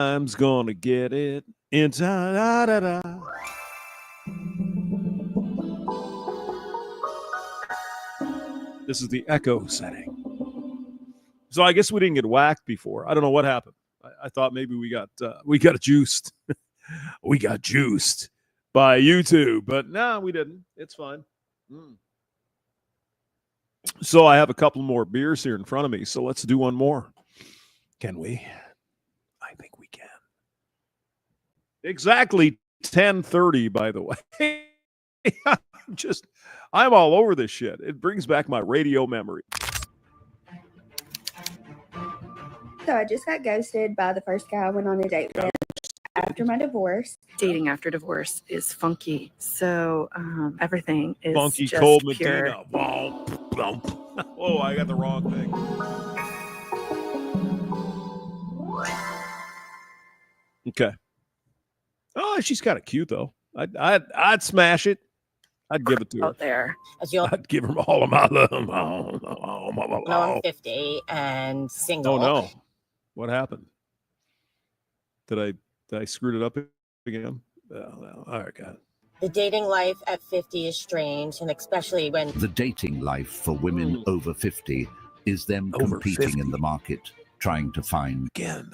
I'm gonna get it inside. Da, da, da. This is the echo setting. So I guess we didn't get whacked before. I don't know what happened. I thought maybe we got juiced. We got juiced by YouTube, but no, we didn't. It's fine. So I have a couple more beers here in front of me. So let's do one more. Can we? I think we can. Exactly 10:30, by the way. I'm all over this shit. It brings back my radio memory. So I just got ghosted by the first guy I went on a date with after my divorce. Dating after divorce is funky. So everything is funky, just cold pure. Medina. Oh, I got the wrong thing. Okay. Oh, she's kind of cute though. I'd smash it. I'd give it to her. Out there. I'd give her all of my love. No, I'm 50 and single. Oh no. What happened? Did I screw it up again? Oh, all right, God. The dating life at 50 is strange, and especially when the dating life for women over 50 is them Over competing 50. in the market, trying to find Again,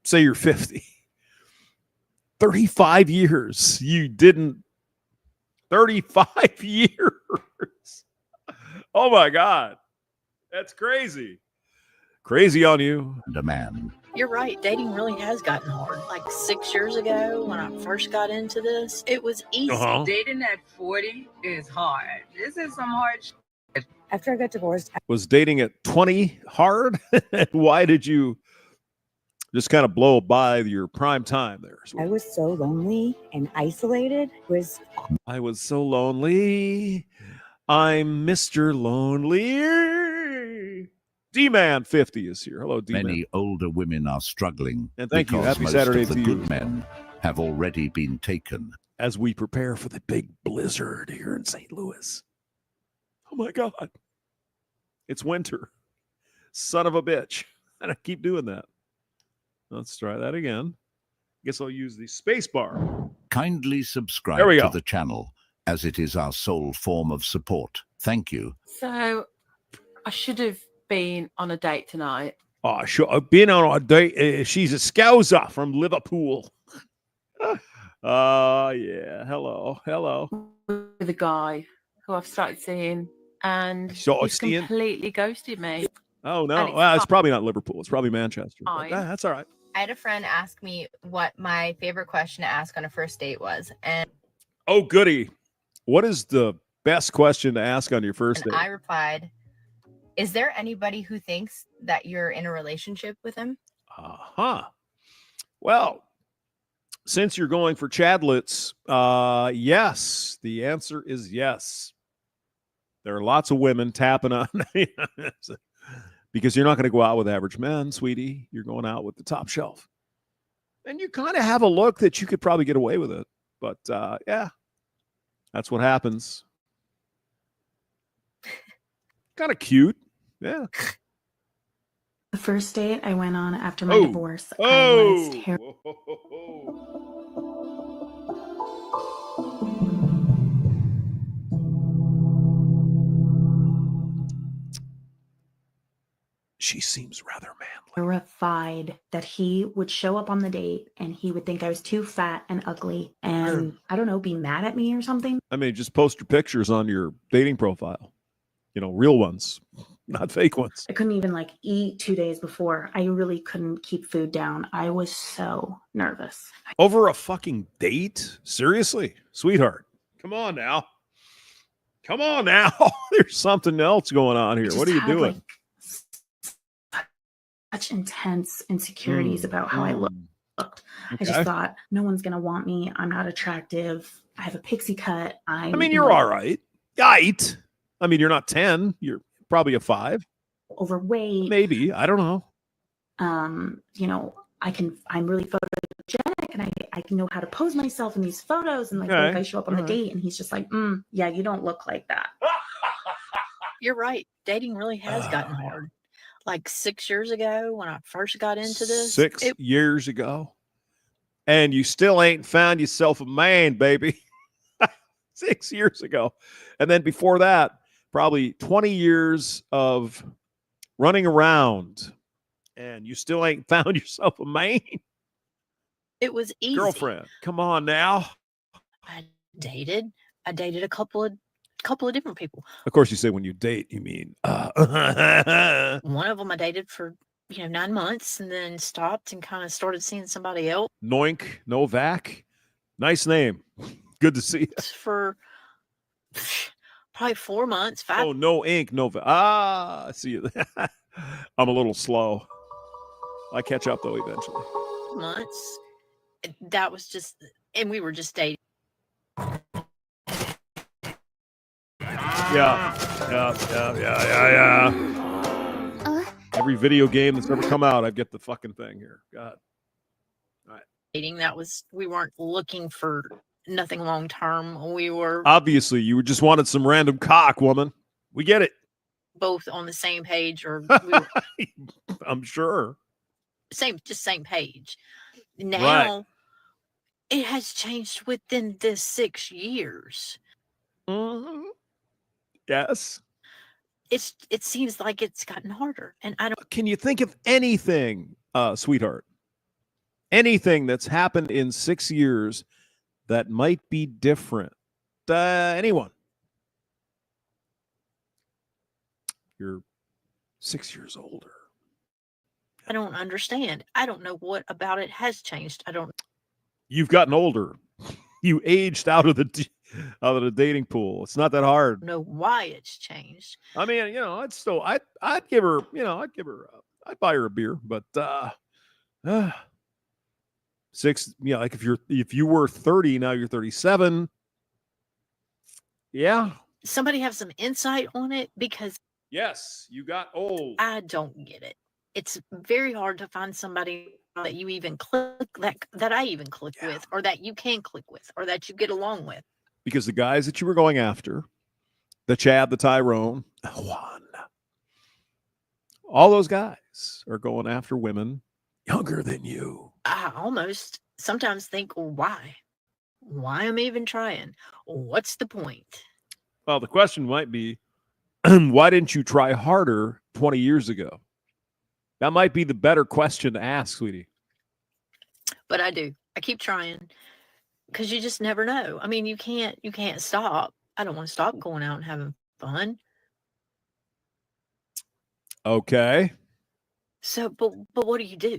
say you're 50. 35 years. You didn't. 35 years. Oh my God. That's crazy. Crazy on you. a man. You're right. Dating really has gotten hard. Like 6 years ago when I first got into this, it was easy. Uh-huh. Dating at 40 is hard. This is some hard shit. After I got divorced, Was dating at 20 hard? Why did you just kind of blow by your prime time there? I was so lonely and isolated. I was so lonely. I'm Mr. Lonely. D-Man 50 is here. Hello, D-Man. Many older women are struggling And thank you. because Happy most Saturday of the to good you. men have already been taken. As we prepare for the big blizzard here in St. Louis. Oh my God. It's winter. Son of a bitch. And I keep doing that. Let's try that again. Guess I'll use the space bar. Kindly subscribe There we to go. the channel, as it is our sole form of support. Thank you. So I should have been on a date tonight. Oh, sure. I've been on a date. She's a scouser from Liverpool. Yeah. Hello. With a guy who I've started seeing, and Started he's seeing? completely ghosted me. Oh, And no. it's Well, it's fine. probably not Liverpool. It's probably Manchester. But Fine. that's all right. I had a friend ask me what my favorite question to ask on a first date was, and Oh, goody. What is the best question to ask on your first date? I replied, "Is there anybody who thinks that you're in a relationship with him?" Uh-huh. Well, since you're going for Chadlets, yes. The answer is yes. There are lots of women tapping on because you're not going to go out with average men, sweetie. You're going out with the top shelf. And you kind of have a look that you could probably get away with it. But yeah, that's what happens. Kind of cute. Yeah. The first date I went on after my divorce, I was terrible. She seems rather manly. Terrified that he would show up on the date and he would think I was too fat and ugly and, I don't know, be mad at me or something. I mean, just post your pictures on your dating profile. You know, real ones, not fake ones. I couldn't even eat 2 days before. I really couldn't keep food down. I was so nervous. Over a fucking date? Seriously? Sweetheart, come on now. Come on now. There's something else going on here. What are you doing? Such intense insecurities about how I looked. I just thought, no one's going to want me. I'm not attractive. I have a pixie cut. I mean, you're all right. Right. I mean, you're not 10. You're probably a 5. Overweight. Maybe. I don't know. I'm really photogenic and I can know how to pose myself in these photos. And what if I show up on the date and he's just like, yeah, you don't look like that. You're right. Dating really has gotten hard. like 6 years ago when I first got into this. 6 years ago. And you still ain't found yourself a man, baby. 6 years ago. And then before that, probably 20 years of running around, and you still ain't found yourself a man. It was easy. Girlfriend, come on now. I dated a couple of different people. Of course, you say when you date, you mean One of them I dated for 9 months and then stopped and kind of started seeing somebody else Novak. Nice name. Good to see you. for probably 4 months. 5 Oh, no ink, Novak. I see you. I'm a little slow. I catch up though eventually. months. That was just, and we were just dating. Yeah. Every video game that's ever come out, I get the fucking thing here. God. Dating. We weren't looking for nothing long term. We were Obviously, you just wanted some random cock, woman. We get it. both on the same page, or we were I'm sure. same page. Now it has changed within this 6 years. Mm-hmm. Yes. It seems like it's gotten harder, and I don't. Can you think of anything, sweetheart? Anything that's happened in 6 years that might be different? Anyone? You're 6 years older. I don't understand. I don't know what about it has changed. I don't. You've gotten older. You aged out of the dating pool. It's not that hard. know why it's changed. I mean, I'd give her, I'd buy her a beer, but 6, like if you were 30, now you're 37. Yeah. Somebody have some insight on it, because Yes, you got old. I don't get it. It's very hard to find somebody that you even click that I even click with, or that you can click with, or that you get along with. Because the guys that you were going after, the Chad, the Tyrone, Juan, all those guys are going after women younger than you. I almost sometimes think, well, why? Why am I even trying? What's the point? Well, the question might be, why didn't you try harder 20 years ago? That might be the better question to ask, sweetie. But I do. I keep trying, because you just never know. I mean, you can't stop. I don't want to stop going out and having fun. Okay. So, but what do you do?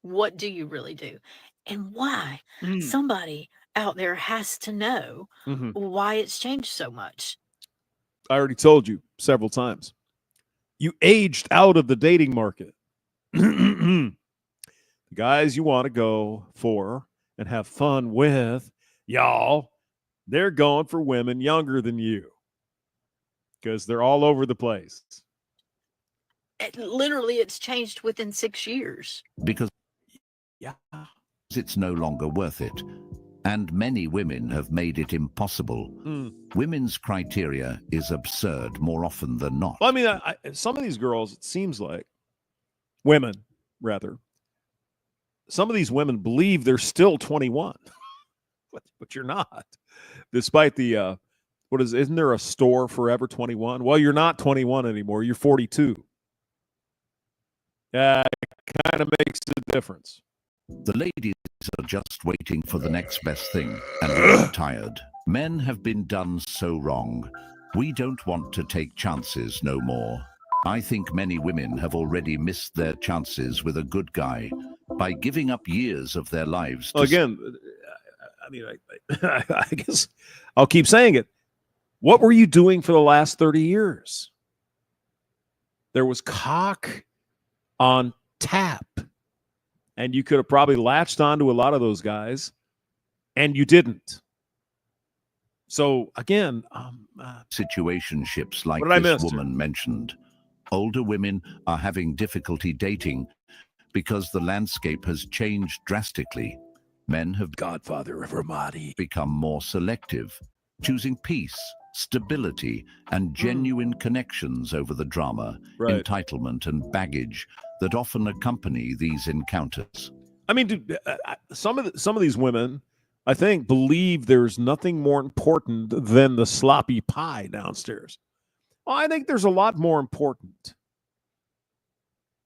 What do you really do? And why? Somebody out there has to know why it's changed so much. I already told you several times. You aged out of the dating market. The guys you want to go for and have fun with, y'all, they're going for women younger than you, because they're all over the place. Literally, it's changed within 6 years. Because Yeah. it's no longer worth it. And many women have made it impossible. Women's criteria is absurd more often than not. Well, I mean, some of these girls, it seems like, women, rather, some of these women believe they're still 21, but you're not. Despite the, isn't there a store Forever 21? Well, you're not 21 anymore. You're 42. Yeah, it kind of makes a difference. The ladies are just waiting for the next best thing, and are tired. Men have been done so wrong. We don't want to take chances no more. I think many women have already missed their chances with a good guy by giving up years of their lives. Well, again, I mean, I guess I'll keep saying it. What were you doing for the last 30 years? There was cock on tap. And you could have probably latched onto a lot of those guys, and you didn't. So, again, situationships like this woman mentioned. Older women are having difficulty dating because the landscape has changed drastically. Men have Godfather of Ramadi become more selective, choosing peace, stability, and genuine connections over the drama, Right. entitlement, and baggage that often accompany these encounters. I mean, dude, some of these women, I think, believe there's nothing more important than the sloppy pie downstairs. Well, I think there's a lot more important.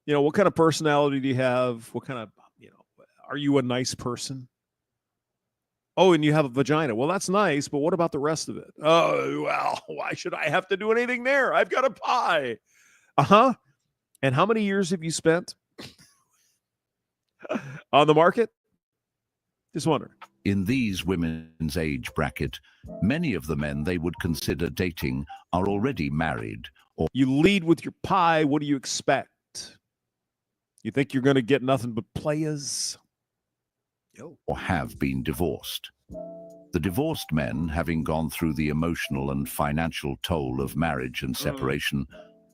You know, what kind of personality do you have? What kind of, are you a nice person? Oh, and you have a vagina. Well, that's nice, but what about the rest of it? Oh, well, why should I have to do anything there? I've got a pie. Uh-huh. And how many years have you spent on the market? Just wondering. In these women's age bracket, many of the men they would consider dating are already married or You lead with your pie. What do you expect? You think you're going to get nothing but players? have been divorced. The divorced men, having gone through the emotional and financial toll of marriage and separation,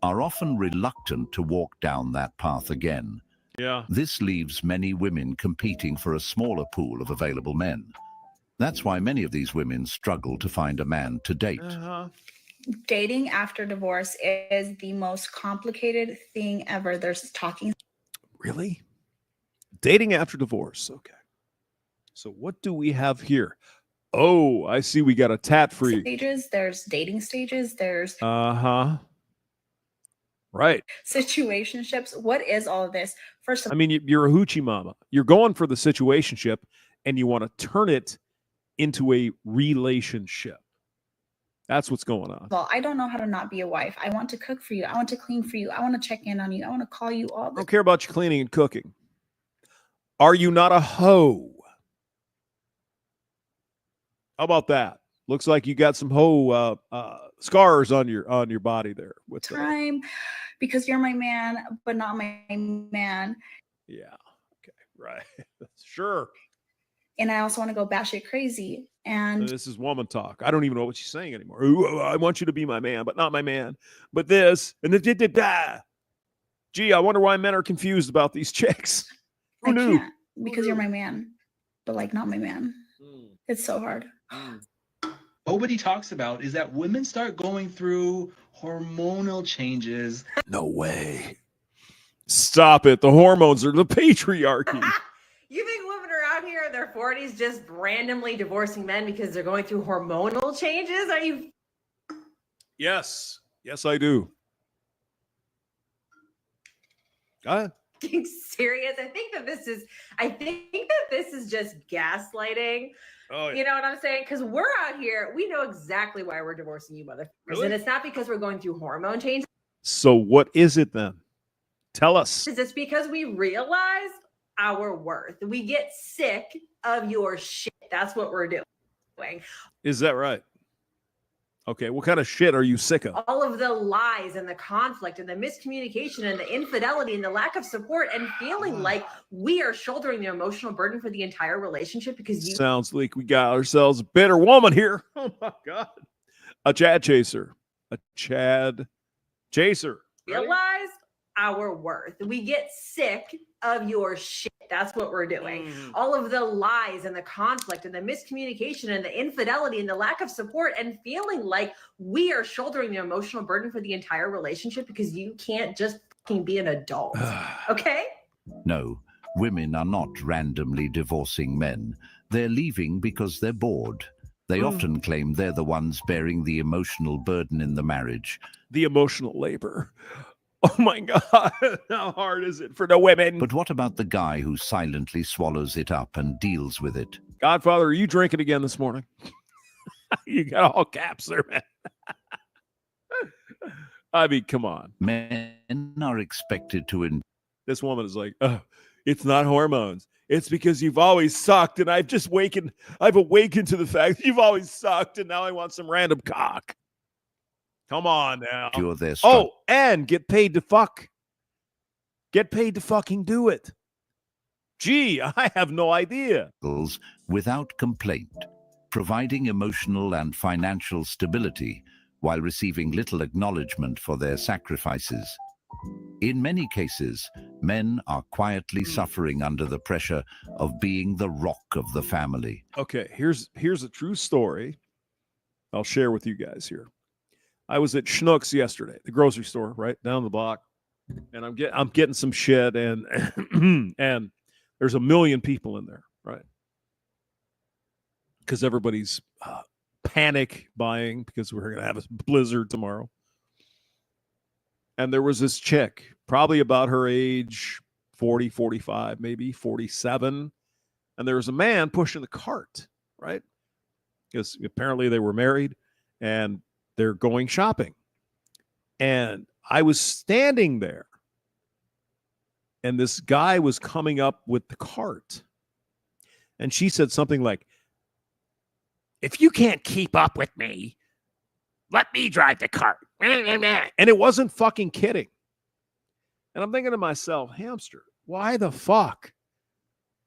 are often reluctant to walk down that path again. Yeah. This leaves many women competing for a smaller pool of available men. That's why many of these women struggle to find a man to date. Dating after divorce is the most complicated thing ever. There's talking. Really? Dating after divorce. Okay. So what do we have here? Oh, I see we got a tat freak. Stages, there's dating stages, there's Right. situationships. What is all of this? First of I mean, you're a hoochie mama. You're going for the situationship and you want to turn it into a relationship. That's what's going on. all, I don't know how to not be a wife. I want to cook for you. I want to clean for you. I want to check in on you. I want to call you all I the don't care about you cleaning and cooking. Are you not a hoe? How about that? Looks like you got some hoe scars on your body there. With time because you're my man, but not my man. Yeah. Okay. Right. Sure. And I also want to go batshit crazy. And This is woman talk. I don't even know what she's saying anymore. Ooh, I want you to be my man, but not my man. But this and the Gee, I wonder why men are confused about these chicks. Who I knew? can't because you're my man, but like not my man. It's so hard. Nobody talks about is that women start going through hormonal changes. No way. Stop it. The hormones are the patriarchy. You think women are out here in their 40s just randomly divorcing men because they're going through hormonal changes? Are you? Yes. Yes, I do. Go ahead. Being serious? I think that this is just gaslighting. Oh, yeah. You know what I'm saying? Because we're out here, we know exactly why we're divorcing you, motherfuckers. Really? And it's not because we're going through hormone changes. So what is it then? Tell us. It's because we realize our worth. We get sick of your shit. That's what we're doing. Is that right? Okay, what kind of shit are you sick of? All of the lies and the conflict and the miscommunication and the infidelity and the lack of support and feeling like we are shouldering the emotional burden for the entire relationship because you Sounds like we got ourselves a bitter woman here. Oh my God. A Chad chaser. A Chad chaser. realize our worth. We get sick of your shit. That's what we're doing. All of the lies and the conflict and the miscommunication and the infidelity and the lack of support and feeling like we are shouldering the emotional burden for the entire relationship because you can't just fucking be an adult. Okay? No, women are not randomly divorcing men. They're leaving because they're bored. They often claim they're the ones bearing the emotional burden in the marriage. The emotional labor. Oh my God. How hard is it for the women? But what about the guy who silently swallows it up and deals with it? Godfather, are you drinking again this morning? You got all caps there, man. I mean, come on. Men are expected to This woman is like, oh, it's not hormones. It's because you've always sucked, and I've awakened to the fact that you've always sucked, and now I want some random cock. Come on now. endure their Oh, and get paid to fuck. Get paid to fucking do it. Gee, I have no idea. struggles without complaint, providing emotional and financial stability while receiving little acknowledgement for their sacrifices. In many cases, men are quietly suffering under the pressure of being the rock of the family. Okay, here's a true story I'll share with you guys here. I was at Schnucks yesterday, the grocery store right down the block, and I'm getting some shit, and and there's a million people in there, right? Because everybody's panic buying because we're going to have a blizzard tomorrow. And there was this chick, probably about her age, 40, 45, maybe 47. And there was a man pushing the cart, right? Because apparently they were married and they're going shopping. And I was standing there. And this guy was coming up with the cart. And she said something like, "If you can't keep up with me, let me drive the cart." And it wasn't fucking kidding. And I'm thinking to myself, hamster, why the fuck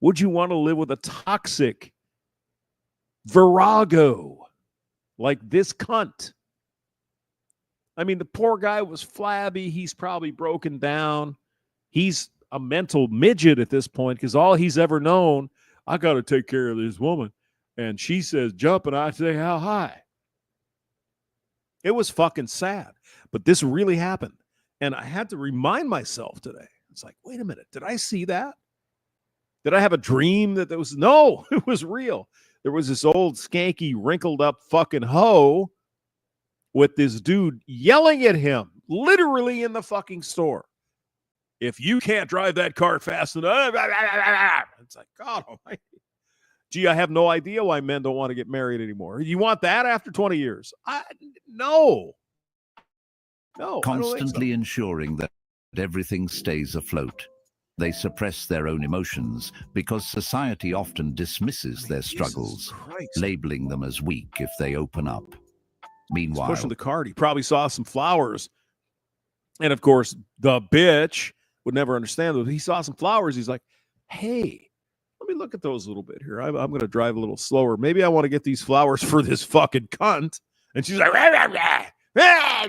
would you want to live with a toxic virago like this cunt? I mean, the poor guy was flabby. He's probably broken down. He's a mental midget at this point because all he's ever known, I got to take care of this woman. And she says, jump, and I say, how high? It was fucking sad. But this really happened. And I had to remind myself today. It's like, wait a minute. Did I see that? Did I have a dream that there was? No, it was real. There was this old skanky, wrinkled up fucking hoe with this dude yelling at him, literally in the fucking store. If you can't drive that car fast enough, it's like, God almighty. Gee, I have no idea why men don't want to get married anymore. You want that after 20 years? No. Constantly ensuring that everything stays afloat. They suppress their own emotions because society often dismisses their struggles, labeling them as weak if they open up. Meanwhile, he's pushing the cart. He probably saw some flowers. And of course, the bitch would never understand that. He saw some flowers. He's like, hey, let me look at those a little bit here. I'm going to drive a little slower. Maybe I want to get these flowers for this fucking cunt. And she's like, God damn.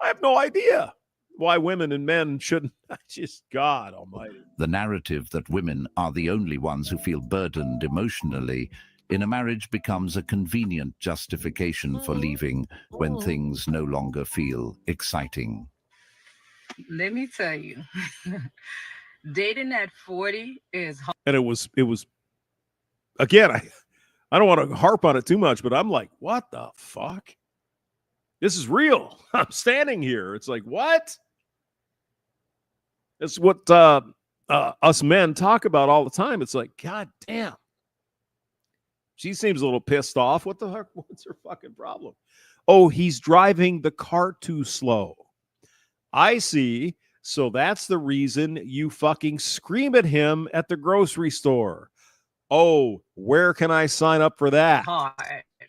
I have no idea why women and men shouldn't. Just God almighty. The narrative that women are the only ones who feel burdened emotionally in a marriage becomes a convenient justification for leaving when things no longer feel exciting. Let me tell you, dating at 40 is hard. And it was again, I don't want to harp on it too much, but I'm like, what the fuck? This is real. I'm standing here. It's like, what? It's what us men talk about all the time. It's like, God damn. She seems a little pissed off. What the heck? What's her fucking problem? Oh, he's driving the car too slow. I see. So that's the reason you fucking scream at him at the grocery store. Oh, where can I sign up for that? Hard.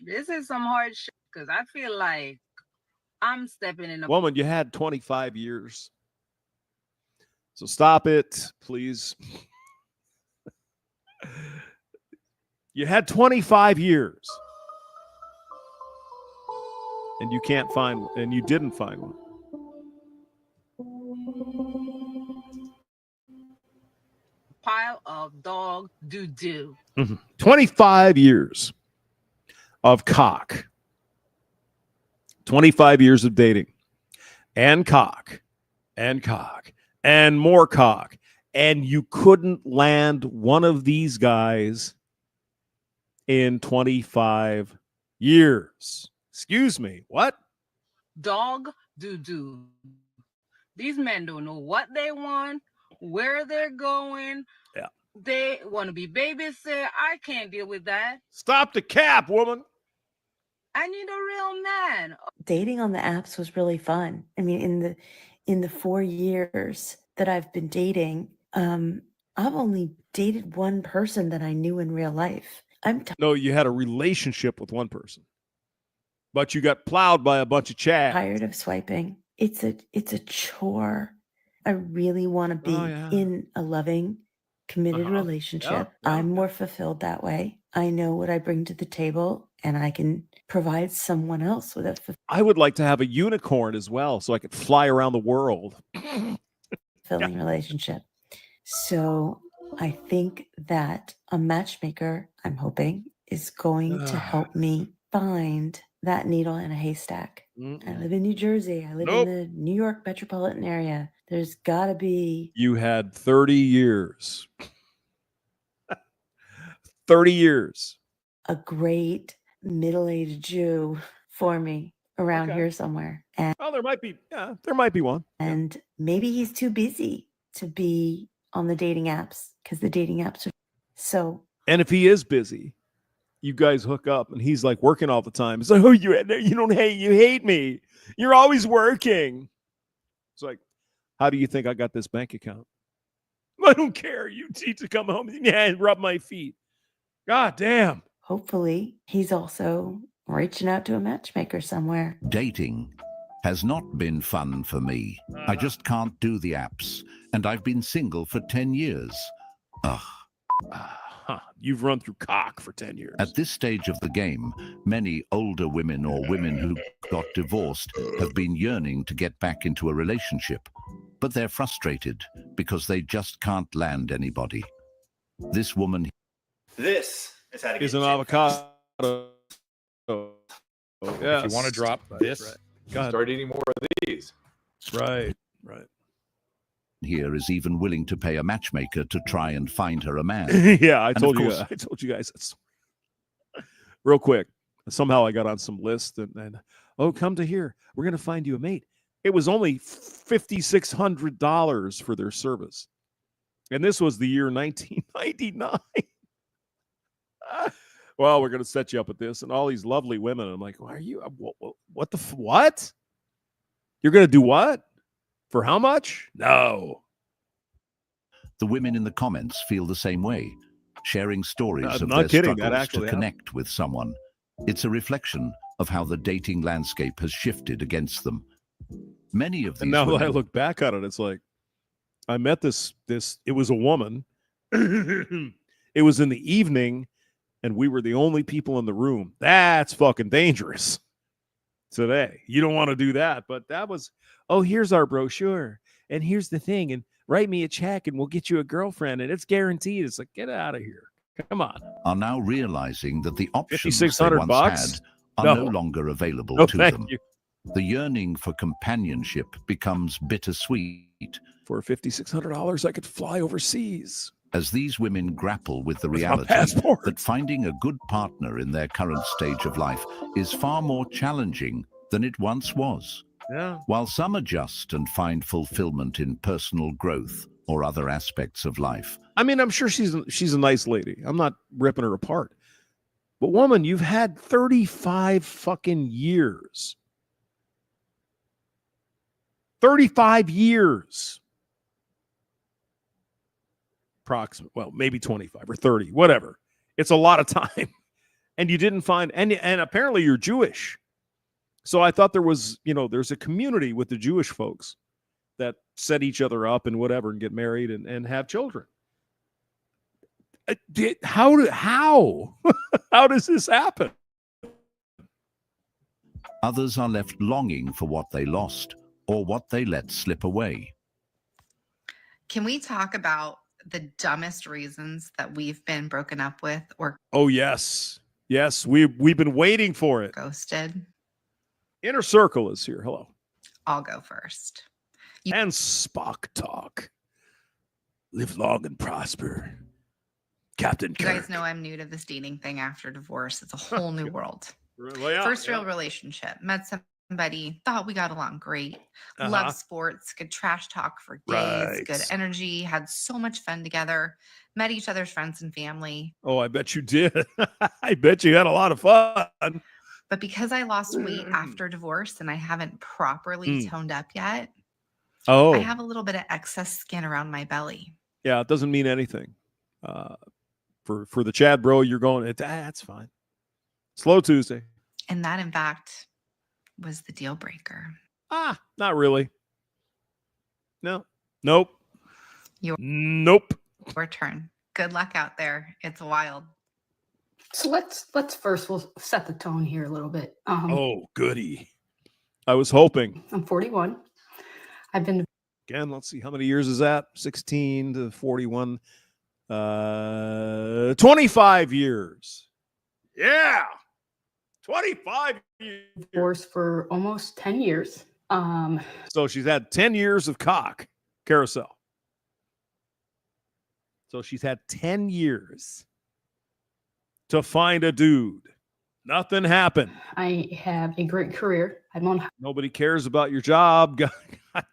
This is some hard shit because I feel like I'm stepping in. Woman, you had 25 years. So stop it, please. You had 25 years. And you can't find one, and you didn't find one. Pile of dog doo-doo. 25 years of cock. 25 years of dating. And cock. And cock. And more cock. And you couldn't land one of these guys in 25 years. Excuse me. What? Dog doo-doo. These men don't know what they want, where they're going. Yeah. They want to be babysit. I can't deal with that. Stop the cap, woman. I need a real man. Dating on the apps was really fun. I mean, in the 4 years that I've been dating, I've only dated one person that I knew in real life. No, you had a relationship with one person, but you got plowed by a bunch of chads. Tired of swiping. It's a chore. I really want to be in a loving, committed relationship. I'm more fulfilled that way. I know what I bring to the table, and I can provide someone else with a I would like to have a unicorn as well, so I could fly around the world. fulfilling relationship. So I think that a matchmaker, I'm hoping, is going to help me find that needle in a haystack. I live in New Jersey. I live in the New York metropolitan area. There's got to be. You had 30 years. 30 years. A great middle-aged Jew for me around here somewhere. And there might be. Yeah, there might be one. And maybe he's too busy to be on the dating apps because the dating apps are so. And if he is busy, you guys hook up and he's like working all the time. It's like, oh, you hate me. You're always working. It's like, how do you think I got this bank account? I don't care. You need to come home and rub my feet. God damn. Hopefully, he's also reaching out to a matchmaker somewhere. Dating has not been fun for me. I just can't do the apps, and I've been single for 10 years. Ugh. You've run through cock for 10 years. At this stage of the game, many older women or women who got divorced have been yearning to get back into a relationship, but they're frustrated because they just can't land anybody. This woman... This is how to get an avocado. If you want to drop this, start eating more of these. Right. Here is even willing to pay a matchmaker to try and find her a man. Yeah, I told you guys. Real quick. Somehow I got on some list and come to here. We're going to find you a mate. It was only $5,600 for their service. And this was the year 1999. Well, we're going to set you up with this and all these lovely women. I'm like, why are you? What the what? You're going to do what? For how much? No. The women in the comments feel the same way, sharing stories of not their kidding. struggles to connect with someone. It's a reflection of how the dating landscape has shifted against them. Many of these and now women... that I look back on it, it's like, I met this, it was a woman. It was in the evening, and we were the only people in the room. That's fucking dangerous today. You don't want to do that, but that was, here's our brochure, and here's the thing, and write me a check, and we'll get you a girlfriend, and it's guaranteed. It's like, get out of here. Come on. Are now realizing that the options they once bucks? had are no longer available to them. You. The yearning for companionship becomes bittersweet. For $5,600, I could fly overseas. As these women grapple with the reality that finding a good partner in their current stage of life is far more challenging than it once was. Yeah. While some adjust and find fulfillment in personal growth or other aspects of life. I mean, I'm sure she's a nice lady. I'm not ripping her apart. But woman, you've had 35 fucking years. 35 years. Approximate, well, maybe 25 or 30, whatever. It's a lot of time. And you didn't find, and apparently you're Jewish. So I thought there was, there's a community with the Jewish folks that set each other up and whatever and get married and have children. How how does this happen? Others are left longing for what they lost or what they let slip away. Can we talk about the dumbest reasons that we've been broken up with or yes, we've been waiting for it. Ghosted. Inner Circle is here. Hello. I'll go first. And Spock Talk. Live long and prosper. Captain Kirk. You guys know I'm new to this dating thing after divorce. It's a whole new world. Well, yeah, First real relationship. Met somebody, thought we got along great. Loved sports, good trash talk for days, good energy, had so much fun together. Met each other's friends and family. Oh, I bet you did. I bet you had a lot of fun. But because I lost weight after divorce and I haven't properly toned up yet, I have a little bit of excess skin around my belly. Yeah, it doesn't mean anything. For the Chad bro, you're going, that's fine. Slow Tuesday. And that, in fact, was the deal breaker. Not really. No. Nope. Nope. Your turn. Good luck out there. It's wild. So let's first, we'll set the tone here a little bit. Goody. I was hoping. I'm 41. I've been... Again, let's see. How many years is that? 16 to 41. 25 years. Yeah. 25 years. Divorced for almost 10 years. So she's had 10 years of cock carousel. So she's had 10 years to find a dude. Nothing happened. I have a great career. I'm on Nobody cares about your job. God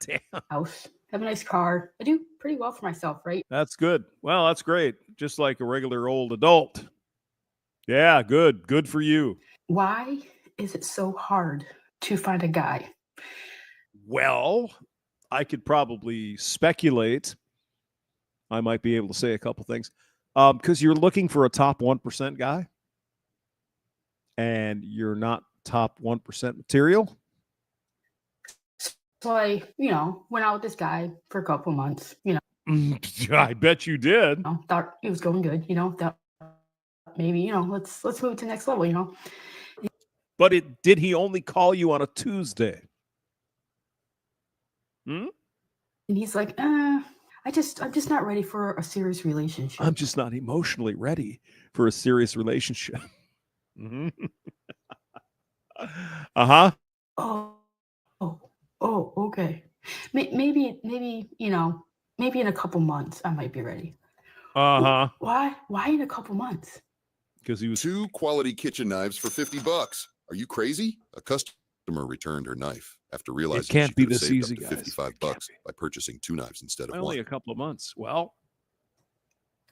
damn. house. Have a nice car. I do pretty well for myself, right? That's good. Well, that's great. Just like a regular old adult. Yeah, good. Good for you. Why is it so hard to find a guy? Well, I could probably speculate. I might be able to say a couple things. Because you're looking for a top 1% guy. And you're not top 1% material. So I, went out with this guy for a couple months, I bet you did. Thought it was going good, thought maybe, let's move to the next level, But did he only call you on a Tuesday? And he's like, I'm just not ready for a serious relationship. I'm just not emotionally ready for a serious relationship. Mm-hmm. Uh-huh. Oh, okay. Maybe, maybe in a couple months I might be ready. Uh-huh. Why in a couple months? Because he was 2 quality kitchen knives for $50. Are you crazy? A customer returned her knife after realizing it can't she be could have this saved easy, up to guys. $55 by purchasing 2 knives instead of only 1. a couple of months. Well,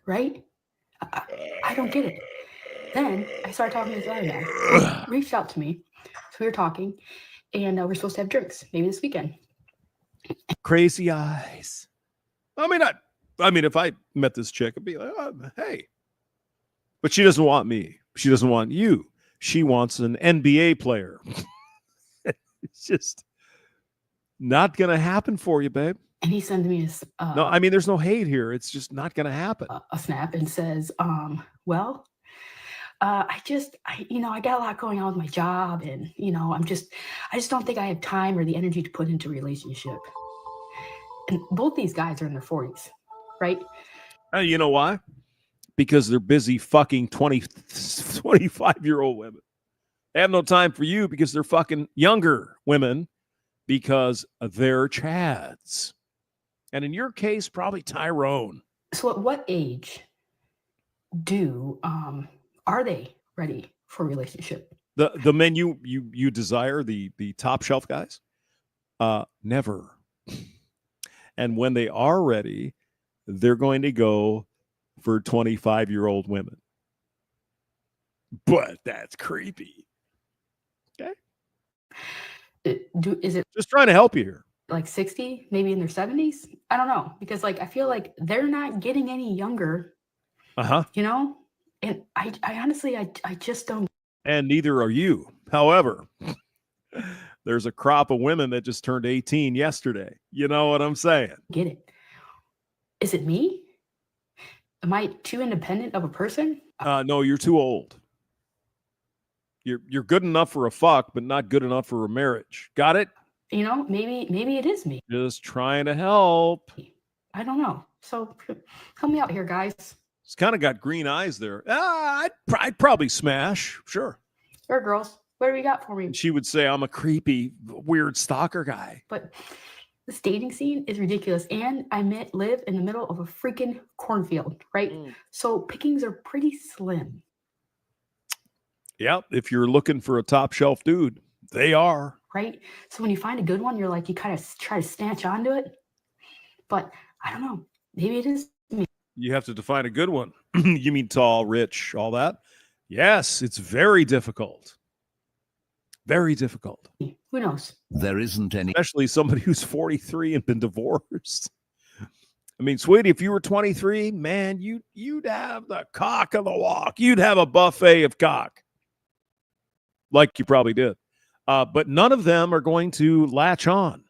right? I don't get it. Then I started talking to this other guy. He reached out to me. So we were talking, and we're supposed to have drinks maybe this weekend. Crazy eyes. I mean, if I met this chick, I'd be like, hey. But she doesn't want me. She doesn't want you. She wants an NBA player. It's just not going to happen for you, babe. And he sends me no, I mean, there's no hate here. It's just not going to happen. A snap and says, well, I got a lot going on with my job, and I just don't think I have time or the energy to put into a relationship. And both these guys are in their 40s, right? You know why? Because they're busy fucking 25-year-old women. They have no time for you because they're fucking younger women because they're chads. And in your case, probably Tyrone. So at what age are they ready for a relationship? The men you desire, the top shelf guys? Never. And when they are ready, they're going to go for 25-year-old women. But that's creepy. Okay. Is it just trying to help you here? Like 60, maybe in their 70s? I don't know, because I feel like they're not getting any younger. Uh-huh. And I honestly, I just don't. And neither are you. However, there's a crop of women that just turned 18 yesterday. You know what I'm saying? Get it. Is it me? Am I too independent of a person? No, you're too old. You're good enough for a fuck, but not good enough for a marriage. Got it? Maybe it is me. Just trying to help. I don't know. So help me out here, guys. It's kind of got green eyes there. I'd probably smash. Sure. Or girls, what do we got for me? And she would say, I'm a creepy, weird stalker guy. But this dating scene is ridiculous. And I live in the middle of a freaking cornfield, right? So pickings are pretty slim. Yeah, if you're looking for a top shelf dude, they are. Right? So when you find a good one, you kind of try to snatch onto it. But I don't know. Maybe it is me. You have to define a good one. You mean tall, rich, all that? Yes, it's very difficult. Very difficult. Who knows? There isn't any. Especially somebody who's 43 and been divorced. I mean, sweetie, if you were 23, man, you'd have the cock of the walk. You'd have a buffet of cock. Like you probably did. But none of them are going to latch on.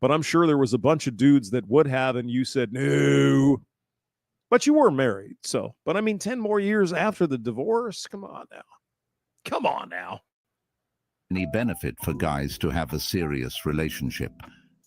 But I'm sure there was a bunch of dudes that would have, and you said, no. But you were married, so. But I mean, 10 more years after the divorce? Come on now. Come on now. Any benefit for guys to have a serious relationship.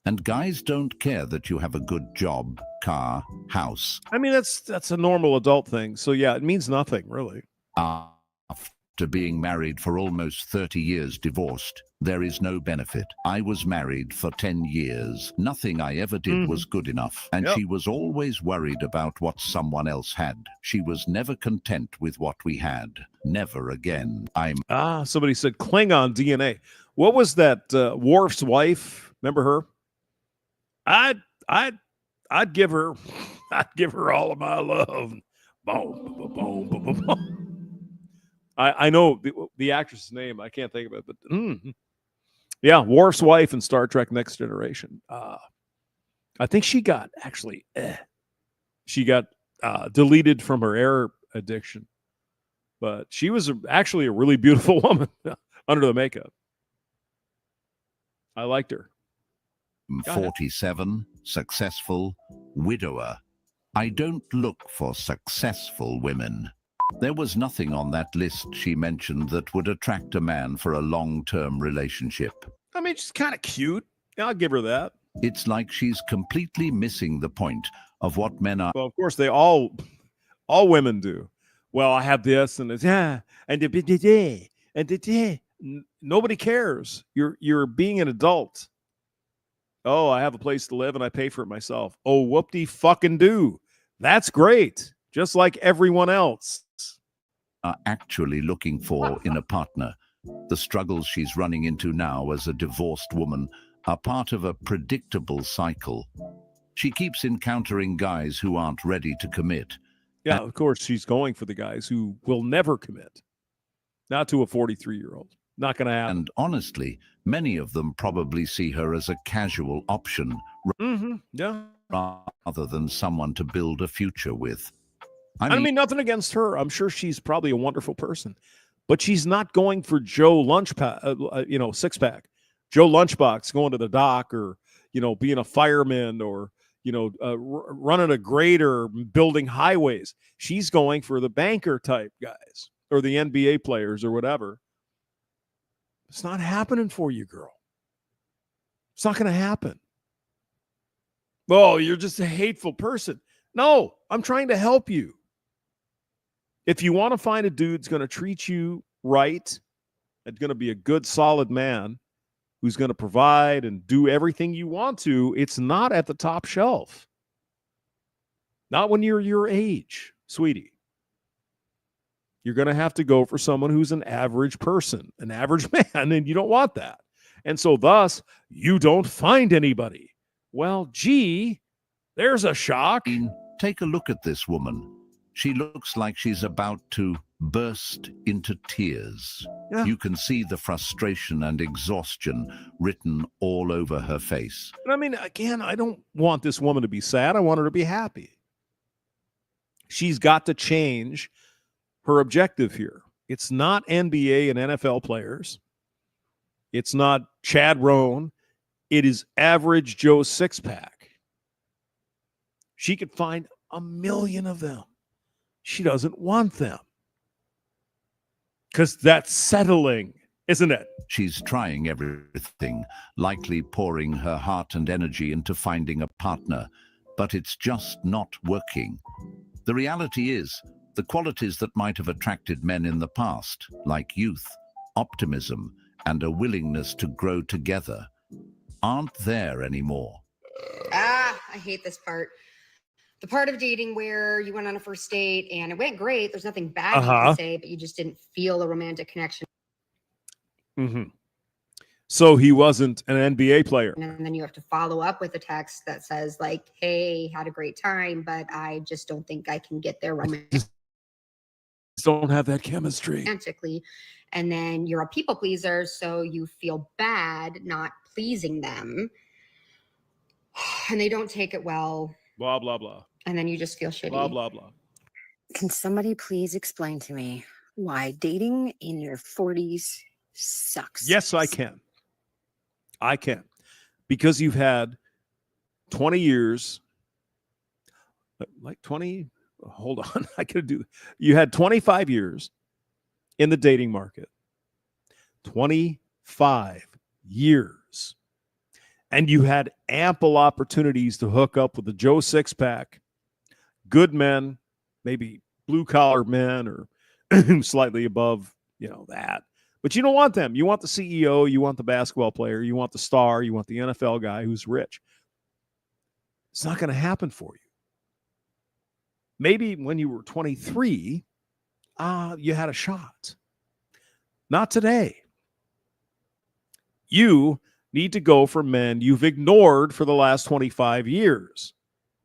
And guys don't care that you have a good job, car, house. I mean, that's a normal adult thing. So yeah, it means nothing, really. After after being married for almost 30 years divorced, there is no benefit. I was married for 10 years. Nothing I ever did was good enough. And she was always worried about what someone else had. She was never content with what we had. Never again. Somebody said Klingon DNA. What was that? Worf's wife? Remember her? I'd give her all of my love. Boom, boom, boom, boom, boom, boom. I know the actress's name. I can't think of it, but yeah, Worf's wife in Star Trek Next Generation. I think she got deleted from her air addiction, but she was actually a really beautiful woman under the makeup. I liked her. 47, successful, widower. I don't look for successful women. There was nothing on that list she mentioned that would attract a man for a long-term relationship. I mean, she's kind of cute. I'll give her that. It's like she's completely missing the point of what men are. Well, of course, all women do. Well, I have this and it's nobody cares. You're being an adult. Oh, I have a place to live and I pay for it myself. Oh, whoop-de-fucking-do. That's great. Just like everyone else. Are actually looking for in a partner. The struggles she's running into now as a divorced woman are part of a predictable cycle. She keeps encountering guys who aren't ready to commit. Yeah, of course, she's going for the guys who will never commit. Not to a 43-year-old. Not going to happen. And honestly, many of them probably see her as a casual option rather than someone to build a future with. I mean, nothing against her. I'm sure she's probably a wonderful person. But she's not going for Joe six-pack. Joe Lunchbox going to the dock or, being a fireman or, running a grader, building highways. She's going for the banker type guys or the NBA players or whatever. It's not happening for you, girl. It's not going to happen. Oh, you're just a hateful person. No, I'm trying to help you. If you want to find a dude that's going to treat you right, that's going to be a good, solid man who's going to provide and do everything you want to, it's not at the top shelf. Not when you're your age, sweetie. You're going to have to go for someone who's an average person, an average man, and you don't want that. And so thus, you don't find anybody. Well, gee, there's a shock. Take a look at this woman. She looks like she's about to burst into tears. Yeah. You can see the frustration and exhaustion written all over her face. I mean, again, I don't want this woman to be sad. I want her to be happy. She's got to change her objective here. It's not NBA and NFL players. It's not Chad Rohn. It is average Joe six-pack. She could find 1 million of them. She doesn't want them. Because that's settling, isn't it? She's trying everything, likely pouring her heart and energy into finding a partner, but it's just not working. The reality is, the qualities that might have attracted men in the past, like youth, optimism, and a willingness to grow together, aren't there anymore. I hate this part. The part of dating where you went on a first date and it went great. There's nothing bad you can say, but you just didn't feel a romantic connection. Mm-hmm. So he wasn't an NBA player. And then you have to follow up with a text that says like, hey, had a great time, but I just don't think I can get there romantically. Don't have that chemistry. And then you're a people pleaser, so you feel bad not pleasing them. And they don't take it well. Blah, blah, blah. And then you just feel shitty. Blah, blah, blah. Can somebody please explain to me why dating in your 40s sucks? Yes, I can. I can. Because you've had 20 years, like 20, hold on, I could do. You had 25 years in the dating market. 25 years. And you had ample opportunities to hook up with the Joe six-pack, good men, maybe blue-collar men or slightly above, that. But you don't want them. You want the CEO, you want the basketball player, you want the star, you want the NFL guy who's rich. It's not going to happen for you. Maybe when you were 23, you had a shot. Not today. You need to go for men you've ignored for the last 25 years.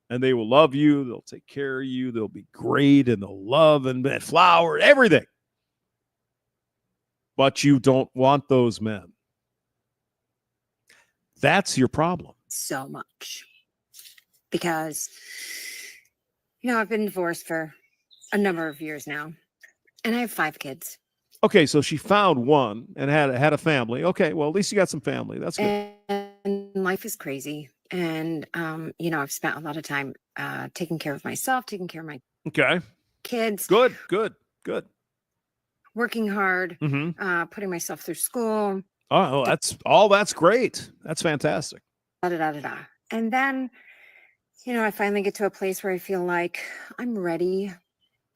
And they will love you. They'll take care of you. They'll be great, and they'll love and flower, everything. But you don't want those men. That's your problem. So much. Because, I've been divorced for a number of years now, and I have 5 kids. Okay, so she found one and had a family. Okay, well, at least you got some family. That's good. And life is crazy. And, I've spent a lot of time taking care of myself, taking care of my kids. Good. Working hard, putting myself through school. Oh, that's great. That's fantastic. And then, I finally get to a place where I feel like I'm ready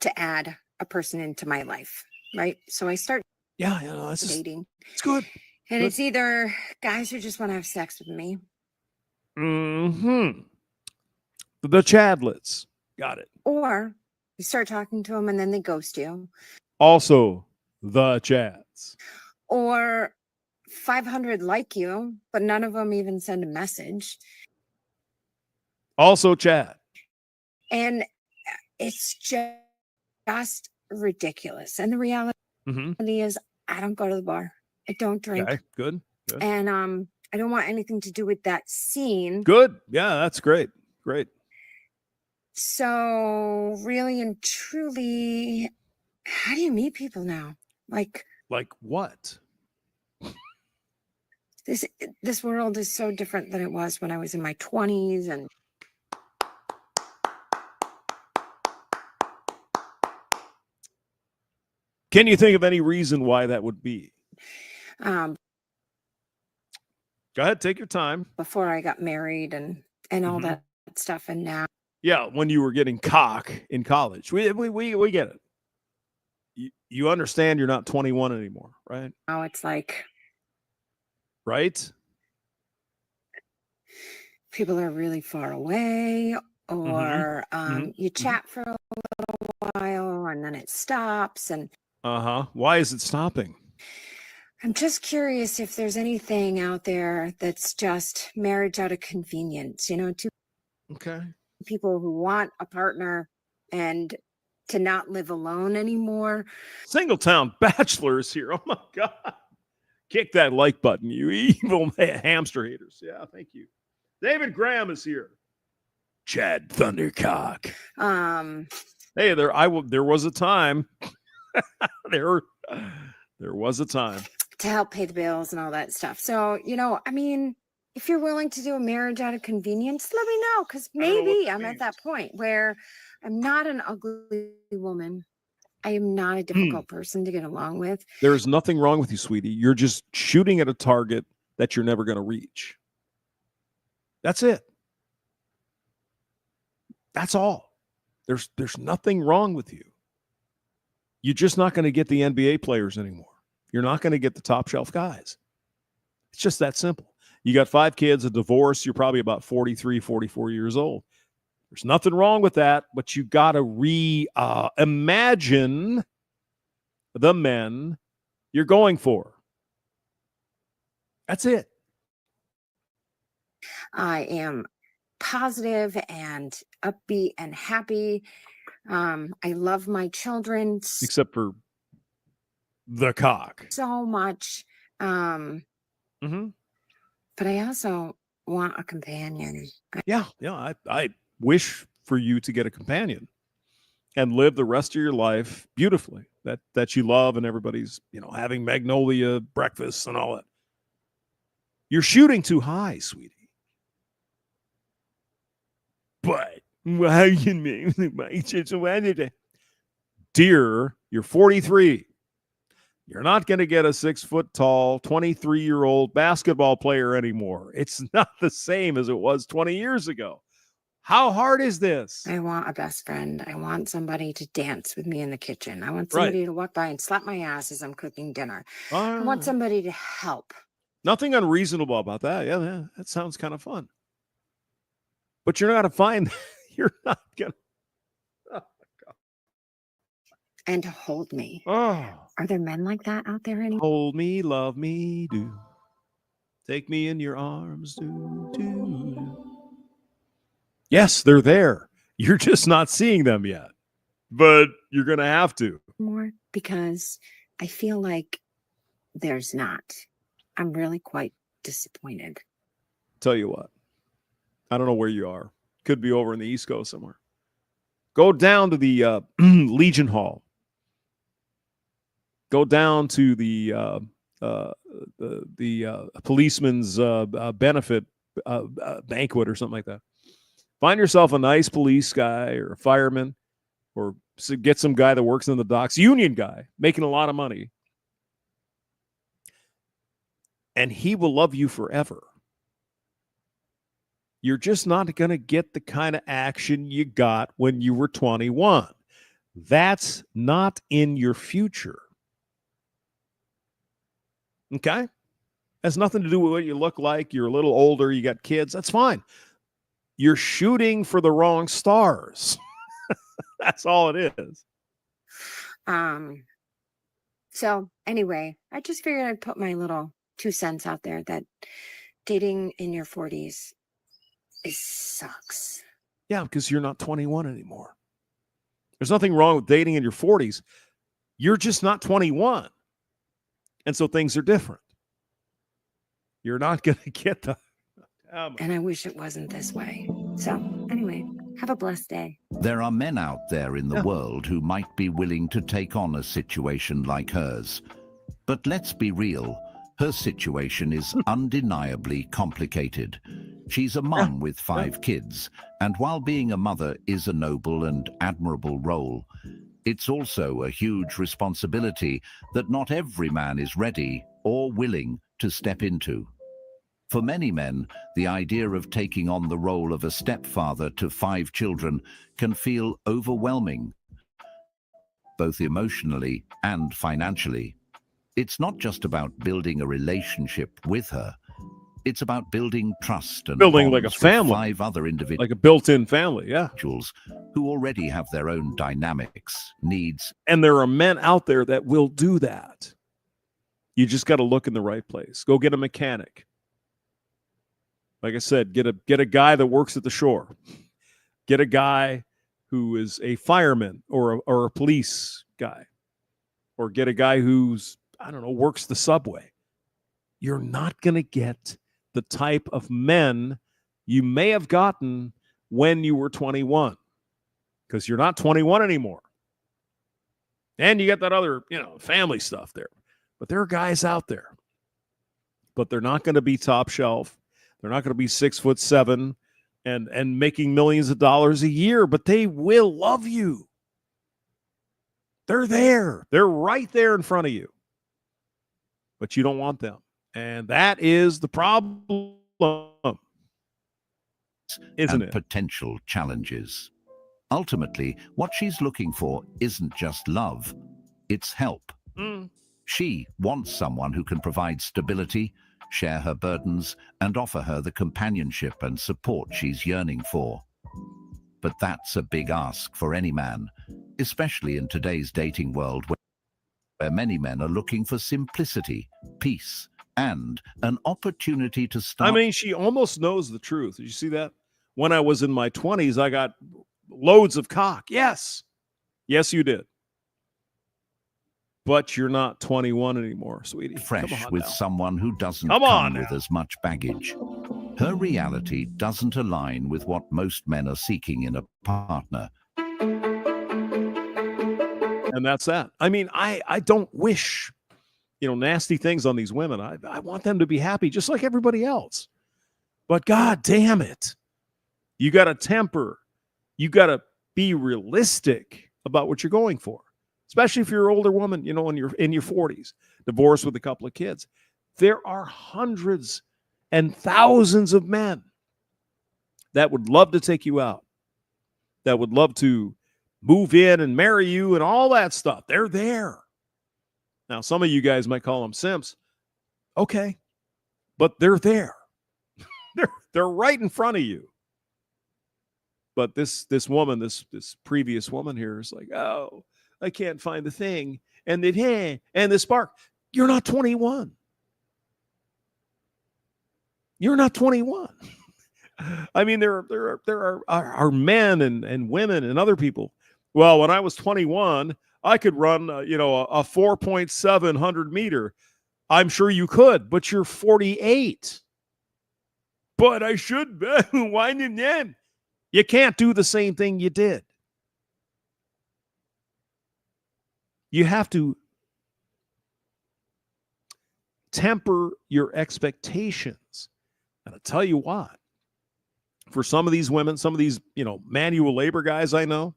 to add a person into my life, right? So I start dating. It's good. And it's either guys who just want to have sex with me. The Chadlets. Got it. Or you start talking to them and then they ghost you. Also the Chads. Or 500 like you, but none of them even send a message. Also Chad. And it's just ridiculous. And the reality is I don't go to the bar. I don't drink. Okay, good. And I don't want anything to do with that scene. Good. Yeah, that's great. Great. So really and truly, how do you meet people now? Like what? This world is so different than it was when I was in my 20s. And can you think of any reason why that would be? Go ahead, take your time. Before I got married and all that stuff, and now. Yeah, when you were getting cock in college, we get it. You understand you're not 21 anymore, right? Now it's like, right? People are really far away, or you chat for a little while and then it stops, and why is it stopping? I'm just curious if there's anything out there that's just marriage out of convenience, two people who want a partner and to not live alone anymore. Singletown Bachelor is here. Oh my God. Kick that like button, you evil hamster haters. Yeah, thank you. David Graham is here. Chad Thundercock. Hey, there was a time. there was a time. To help pay the bills and all that stuff. So, if you're willing to do a marriage out of convenience, let me know, because maybe I'm at that point where I'm not an ugly woman. I am not a difficult person to get along with. There's nothing wrong with you, sweetie. You're just shooting at a target that you're never going to reach. That's it. That's all. There's nothing wrong with you. You're just not going to get the NBA players anymore. You're not going to get the top shelf guys. It's just that simple. You got 5 kids, a divorce. You're probably about 43, 44 years old. There's nothing wrong with that, but you got to imagine the men you're going for. That's it. I am positive and upbeat and happy. I love my children. Except for the cock. So much. But I also want a companion. Yeah. I wish for you to get a companion and live the rest of your life beautifully. That you love, and everybody's, having magnolia breakfast and all that. You're shooting too high, sweetie. But how you mean? Dear, you're 43. You're not going to get a 6-foot-tall, 23-year-old basketball player anymore. It's not the same as it was 20 years ago. How hard is this? I want a best friend. I want somebody to dance with me in the kitchen. I want somebody to walk by and slap my ass as I'm cooking dinner. I want somebody to help. Nothing unreasonable about that. Yeah, that sounds kind of fun. But you're not going to find, you're not going to. Oh, God. And to hold me. Oh. Are there men like that out there anymore? Hold me, love me, do. Take me in your arms, do. Yes, they're there. You're just not seeing them yet. But you're going to have to. More because I feel like there's not. I'm really quite disappointed. Tell you what. I don't know where you are. Could be over in the East Coast somewhere. Go down to the Legion Hall. Go down to the policeman's benefit banquet or something like that. Find yourself a nice police guy or a fireman, or get some guy that works in the docks, union guy, making a lot of money. And he will love you forever. You're just not going to get the kind of action you got when you were 21. That's not in your future. Okay? Has nothing to do with what you look like. You're a little older. You got kids. That's fine. You're shooting for the wrong stars. That's all it is. So anyway, I just figured I'd put my little 2 cents out there that dating in your 40s sucks. Yeah, because you're not 21 anymore. There's nothing wrong with dating in your 40s. You're just not 21. And so things are different. You're not going to get the... And I wish it wasn't this way. So anyway, have a blessed day. There are men out there in the world who might be willing to take on a situation like hers. But let's be real, her situation is undeniably complicated. She's a mum with 5 kids, and while being a mother is a noble and admirable role, it's also a huge responsibility that not every man is ready or willing to step into. For many men, the idea of taking on the role of a stepfather to 5 children can feel overwhelming, both emotionally and financially. It's not just about building a relationship with her. It's about building trust and building like a bonds with family, 5 other individuals, like a built-in family, yeah, who already have their own dynamics, needs. And there are men out there that will do that. You just got to look in the right place. Go get a mechanic. Like I said, get a guy that works at the shore. Get a guy who is a fireman or a police guy. Or get a guy who's, I don't know, works the subway. You're not going to get the type of men you may have gotten when you were 21. Because you're not 21 anymore. And you got that other, family stuff there. But there are guys out there. But they're not going to be top shelf. They're not going to be 6'7" and making millions of dollars a year, but they will love you. They're there. They're right there in front of you. But you don't want them. And that is the problem, isn't it? Potential challenges. Ultimately, what she's looking for isn't just love, it's help. She wants someone who can provide stability, share her burdens, and offer her the companionship and support she's yearning for. But that's a big ask for any man, especially in today's dating world where many men are looking for simplicity, peace, and an opportunity to start. I mean, she almost knows the truth. Did you see that? When I was in my 20s, I got loads of cock. Yes. Yes, you did. But you're not 21 anymore, sweetie. Fresh with someone who doesn't come come with as much baggage. Her reality doesn't align with what most men are seeking in a partner. And that's that. I mean, I don't wish, nasty things on these women. I want them to be happy just like everybody else. But God damn it. You got to temper. You got to be realistic about what you're going for. Especially if you're an older woman, when you're in your 40s, divorced with a couple of kids. There are hundreds and thousands of men that would love to take you out, that would love to move in and marry you and all that stuff. They're there. Now, some of you guys might call them simps. Okay, but they're there. they're right in front of you. But this woman, this previous woman here is like, oh, I can't find the thing. And then, and the spark. You're not 21. You're not 21. I mean, there are men and women and other people. Well, when I was 21, I could run, a 4.700 meter. I'm sure you could, but you're 48. But I should. Why didn't you can't do the same thing you did. You have to temper your expectations. And I'll tell you what. For some of these women, some of these, manual labor guys I know,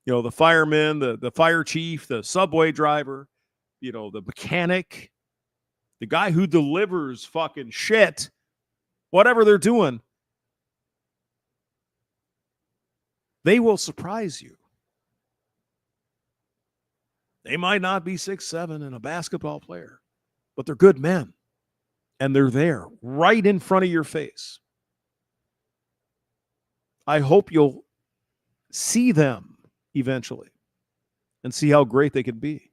the firemen, the fire chief, the subway driver, the mechanic, the guy who delivers fucking shit, whatever they're doing, they will surprise you. They might not be 6'7" and a basketball player, but they're good men. And they're there right in front of your face. I hope you'll see them eventually and see how great they can be,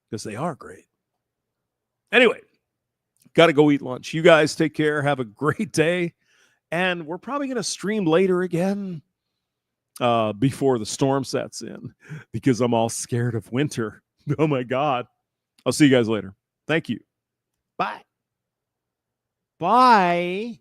because they are great. Anyway, got to go eat lunch. You guys take care. Have a great day. And we're probably going to stream later again before the storm sets in, because I'm all scared of winter. Oh, my God. I'll see you guys later. Thank you. Bye. Bye.